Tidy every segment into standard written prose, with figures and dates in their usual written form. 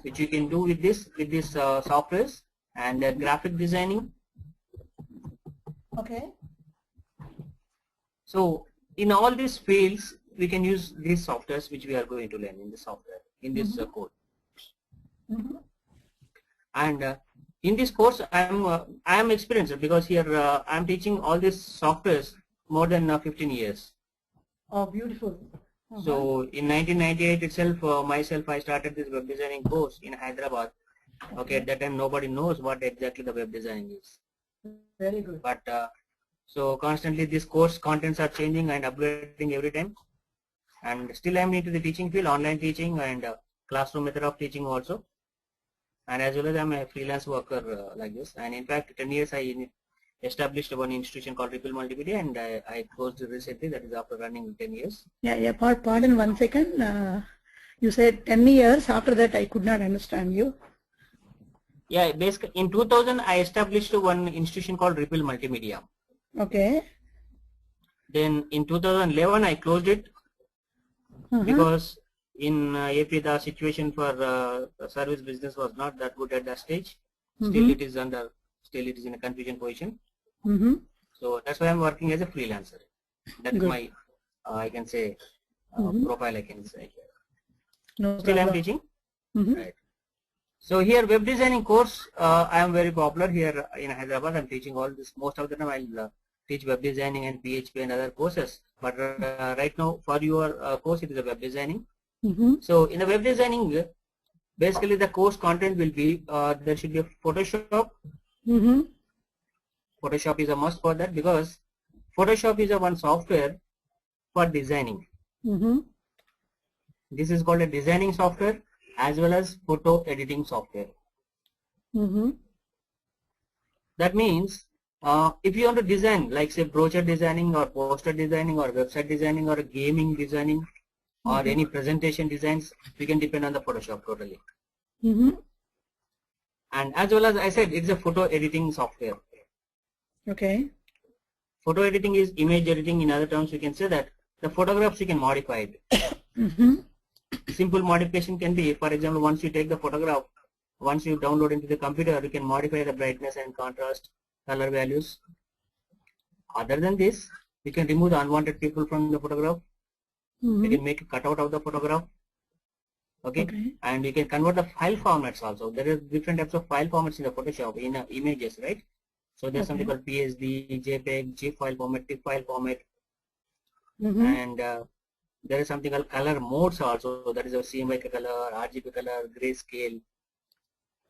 which you can do with this softwares, and graphic designing. Okay. So in all these fields, we can use these softwares which we are going to learn in the software, in this course. And in this course, I am experienced, because here I am teaching all these softwares more than 15 years. Oh, beautiful. So in 1998 itself, myself, I started this web designing course in Hyderabad. Okay, at that time nobody knows what exactly the web designing is. Very good. But so constantly this course contents are changing and upgrading every time. And still I am into the teaching field, online teaching and classroom method of teaching also. And as well as I am a freelance worker like this. And in fact, 10 years I established one institution called Ripple Multimedia, and I closed recently, that is after running 10 years. Yeah, pardon 1 second. You said 10 years, after that I could not understand you. Yeah, basically in 2000 I established one institution called Ripple Multimedia. Okay. Then in 2011 I closed it because in AP the situation for service business was not that good at that stage. Still it is in a confusion position. So that's why I'm working as a freelancer. That's my I can say profile, I can say. No Still problem. I'm teaching. Right. So here web designing course I am very popular here in Hyderabad. I'm teaching all this. Most of the time I'll teach web designing and PHP and other courses. But right now for your course it is a web designing. So in the web designing, basically the course content will be there should be a Photoshop. Photoshop is a must for that, because Photoshop is a one software for designing. This is called a designing software as well as photo editing software. That means if you want to design, like say brochure designing or poster designing or website designing or gaming designing or any presentation designs, we can depend on the Photoshop totally. And as well as I said, it's a photo editing software. Okay. Photo editing is image editing. In other terms, we can say that the photographs you can modify it. Simple modification can be, for example, once you take the photograph, once you download into the computer, you can modify the brightness and contrast, color values. Other than this, you can remove the unwanted people from the photograph. You can make a cutout of the photograph. Okay. And you can convert the file formats also. There are different types of file formats in the Photoshop in images, right? So there's something called PSD, JPEG, GIF file format, TIFF file format, and there is something called color modes also. That is a CMYK color, RGB color, grayscale.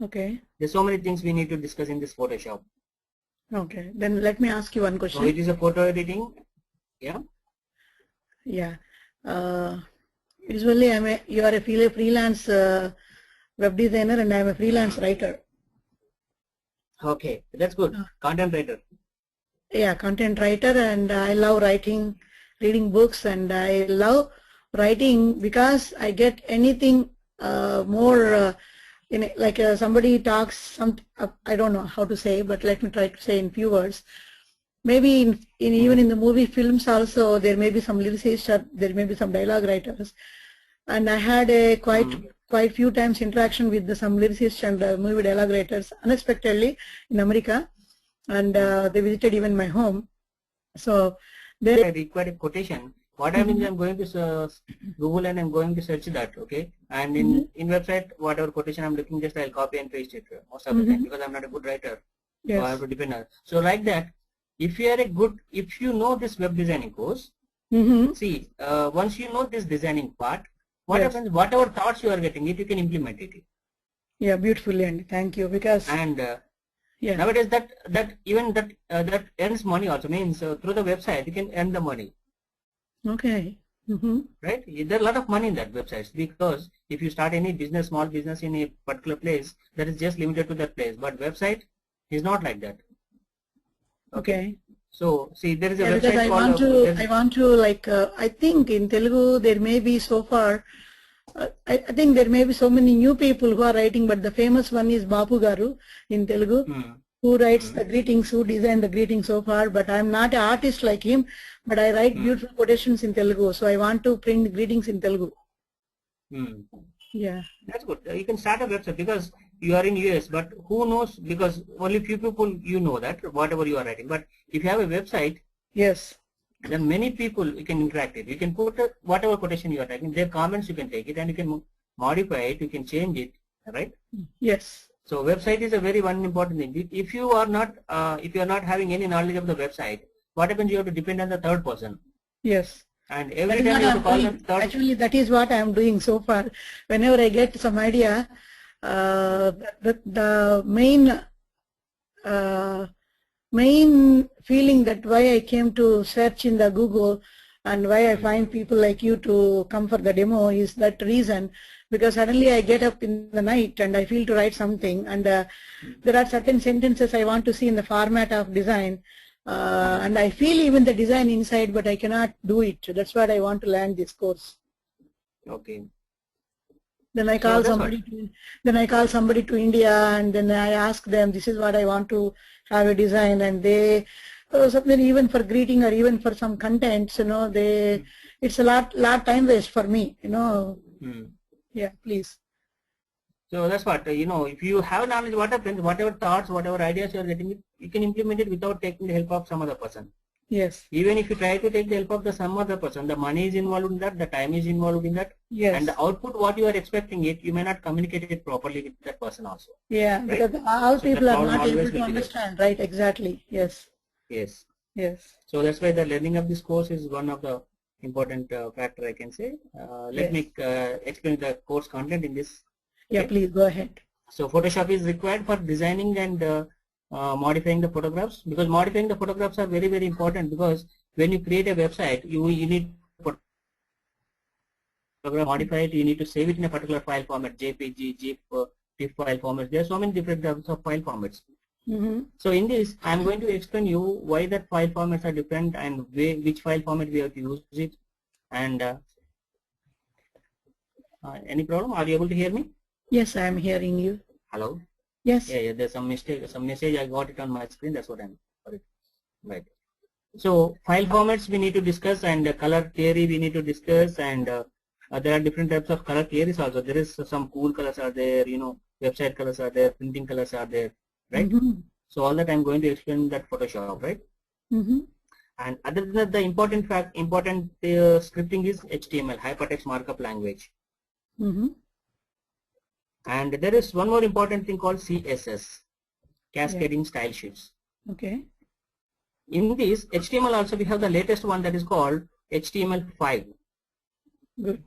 Okay. There's so many things we need to discuss in this Photoshop. Okay. Then let me ask you one question. So it is a photo editing. Yeah. Yeah. Usually you are a freelance web designer and I am a freelance writer. Okay, that's good. Content writer. Yeah, content writer, and I love reading books, and I love writing because I get anything more like somebody talks I don't know how to say, but let me try to say in few words. Maybe even in the movie films also there may be some lyricists, or there may be some dialogue writers, and I had a quite few times interaction with some lyricists and movie dialogue writers unexpectedly in America, and they visited even my home. So I require a quotation. What I mean, I'm going to Google and I'm going to search that, okay? And in website, whatever quotation I'm looking, just I'll copy and paste it most of the time, because I'm not a good writer. So I have to depend on. So like that, if you are if you know this web designing course, see, once you know this designing part, what happens, whatever thoughts you are getting, if you can implement it. Yeah, beautifully, and thank you, because nowadays that earns money also, means through the website you can earn the money. Okay. Right? There are a lot of money in that websites, because if you start any business, small business in a particular place, that is just limited to that place. But website is not like that. Okay. So see, there is a website because I want to like I think in Telugu there may be so far. I think there may be so many new people who are writing, but the famous one is Bapu Garu in Telugu, who writes the greetings, who designed the greetings so far. But I'm not an artist like him, but I write beautiful quotations in Telugu. So I want to print greetings in Telugu. Yeah. That's good. You can start a website because you are in US, but who knows, because only few people you know that whatever you are writing. But if you have a website, Yes. then many people you can interact it. You can put whatever quotation you are writing, their comments you can take it and you can modify it, you can change it, right? Yes. So website is a very one important thing. If you are not having any knowledge of the website, what happens? You have to depend on the third person. Yes. And That every is time what you have to I'm call doing. the third. Actually, that is what I am doing so far. Whenever I get some idea, the main feeling that why I came to search in the Google and why I find people like you to come for the demo is that reason, because suddenly I get up in the night and I feel to write something, and there are certain sentences I want to see in the format of design, and I feel even the design inside, but I cannot do it. That's what I want to learn this course. Okay. Then I call somebody to India, and then I ask them, this is what I want to have a design, and they something even for greeting or even for some contents, it's a lot time waste for me, Yeah, please. So that's what, if you have knowledge, what happens, whatever thoughts, whatever ideas you are getting, you can implement it without taking the help of some other person. Yes. Even if you try to take the help of some other person, the money is involved in that, the time is involved in that, Yes. and the output, what you are expecting it, you may not communicate it properly with that person also. Yeah, right? because all So people the are problem not able always to will be there. understand, right? Exactly. Yes. Yes. Yes. So that's why the learning of this course is one of the important factor, I can say. Let me explain the course content in this. Yeah, please go ahead. So Photoshop is required for designing and modifying the photographs, because modifying the photographs are very, very important, because when you create a website, you need to modify it, you need to save it in a particular file format, JPG, GIF, TIFF file formats. There are so many different types of file formats. So in this, I am going to explain you why that file formats are different and which file format we have to use it. And any problem? Are you able to hear me? Yes, I am hearing you. Hello? Yes. Yeah, there's some mistake, some message I got it on my screen. That's what I'm sorry. Right. So file formats we need to discuss, and color theory we need to discuss, and there are different types of color theories also. There is some cool colors are there, website colors are there, printing colors are there, right? So all that I'm going to explain that Photoshop, right? And other than that, the important scripting is HTML, hypertext markup language. And there is one more important thing called CSS, cascading style sheets. Okay. In this HTML also we have the latest one that is called HTML5. Good.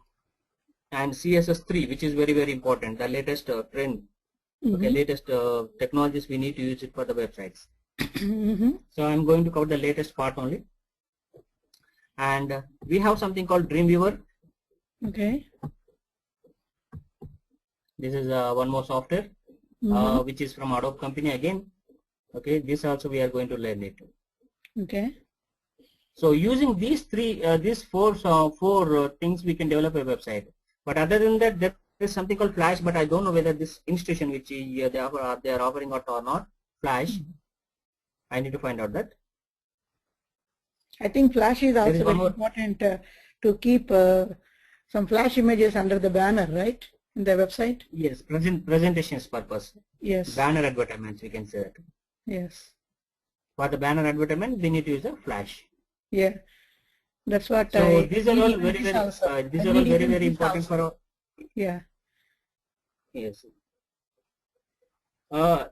And CSS3, which is very, very important, the latest trend, okay, latest technologies we need to use it for the websites. So I'm going to cover the latest part only. And we have something called Dreamweaver. Okay. This is one more software, which is from Adobe company again. Okay, this also we are going to learn it. Okay. So using these four things, we can develop a website. But other than that, there is something called Flash. But I don't know whether this institution which they are offering or not. Flash. I need to find out that. I think Flash is also very important to keep some Flash images under the banner, right? In the website. Yes, presentations purpose. Yes. Banner advertisements, we can say that. Yes. For the banner advertisement, we need to use a Flash. Yeah, that's what. So these are all very, very important for our. Yeah. Yes.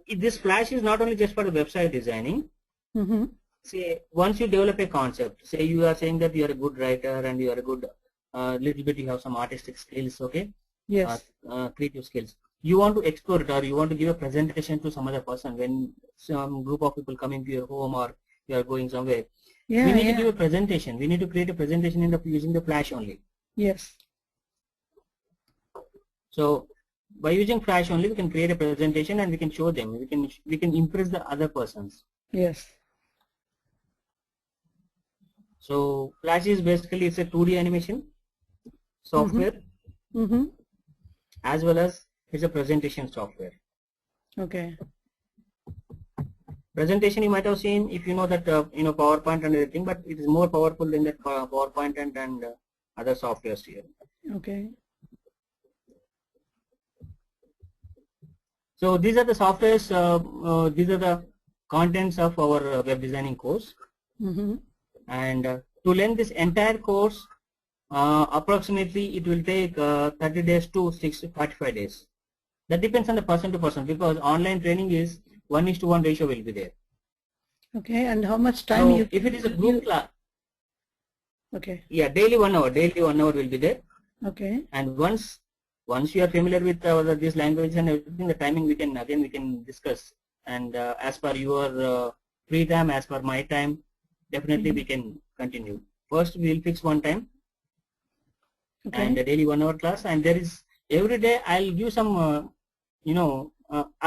This Flash is not only just for the website designing. Say once you develop a concept, say you are saying that you are a good writer and you are a good little bit you have some artistic skills, okay? Yes. Creative skills. You want to explore it, or you want to give a presentation to some other person when some group of people coming to your home or you are going somewhere. Yeah, we need to give a presentation. We need to create a presentation using the Flash only. Yes. So by using Flash only, we can create a presentation and we can show them. We can impress the other persons. Yes. So Flash is basically it's a 2D animation software, as well as it's a presentation software. Okay. Presentation you might have seen if you know that PowerPoint and everything, but it is more powerful than that PowerPoint and other softwares here. Okay. So these are the softwares, these are the contents of our web designing course. And to learn this entire course, approximately it will take 30 days to 45 days. That depends on the person to person, because online training is 1:1 ratio will be there. Okay, and how much time So you? if it is a group class, Okay. yeah, daily 1 hour will be there. Okay. And once you are familiar with this language and everything, the timing we can discuss. And as per your free time, as per my time, definitely we can continue. First we will fix one time, and a daily 1 hour class, and there is every day I'll give some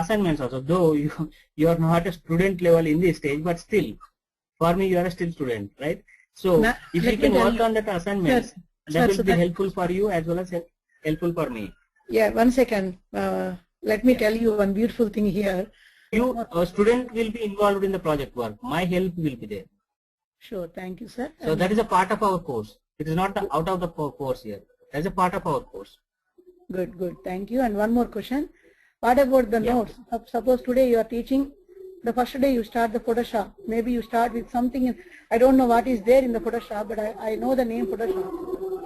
assignments also. Though you are not a student level in this stage, but still for me you are still student, right? So if you can work on that assignments, that will be helpful for you as well as helpful for me. Yeah, 1 second. Let me tell you one beautiful thing here. A student will be involved in the project work. My help will be there. Sure, thank you, sir. So that is a part of our course. It is not the out of the course here. That is a part of our course. Good, good. Thank you. And one more question. What about the notes? Suppose today you are teaching, the first day you start the Photoshop. Maybe you start with something, I don't know what is there in the Photoshop, but I know the name Photoshop.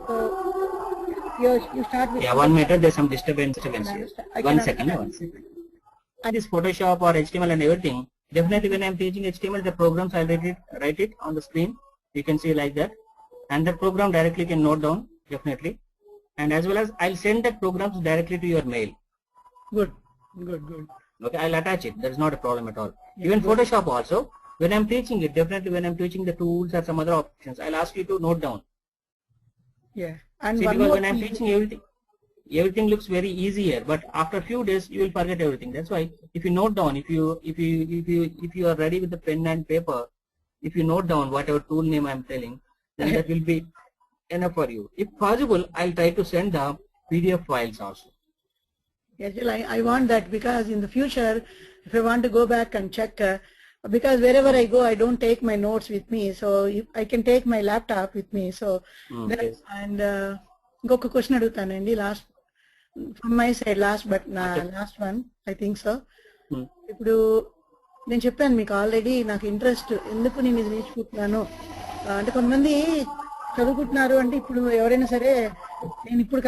So you start with... Yeah, 1 minute, there's some disturbance here. 1 second. And this Photoshop or HTML and everything, definitely when I'm teaching HTML, the programs I'll write it on the screen. You can see like that. And the program directly can note down, definitely. And as well as I'll send the programs directly to your mail. Good, good, good. Okay, I'll attach it. That is not a problem at all. Even Photoshop also, when I'm teaching it, definitely when I'm teaching the tools or some other options, I'll ask you to note down. Yeah. And see, because when I'm teaching everything looks very easy here, but after a few days you will forget everything. That's why if you note down, if you are ready with the pen and paper, if you note down whatever tool name I'm telling, then that will be enough for you. If possible, I'll try to send the PDF files also. Yes, well, I want that, because in the future, if I want to go back and check, because wherever I go, I don't take my notes with me, so if I can take my laptop with me. So, yes. And inకొక question అడుగుతానండి, last from my side, last one, I think so. ఇప్పుడు నేను చెప్పాను మీకు already నాకు interest ఎందుకు నేను ఇది నేర్చుకుంటున్నాను అంటే కొంతమంది చదువుకుంటున్నారు అంటే ఇప్పుడు ఎవరైనా సరే నేను ఇప్పుడు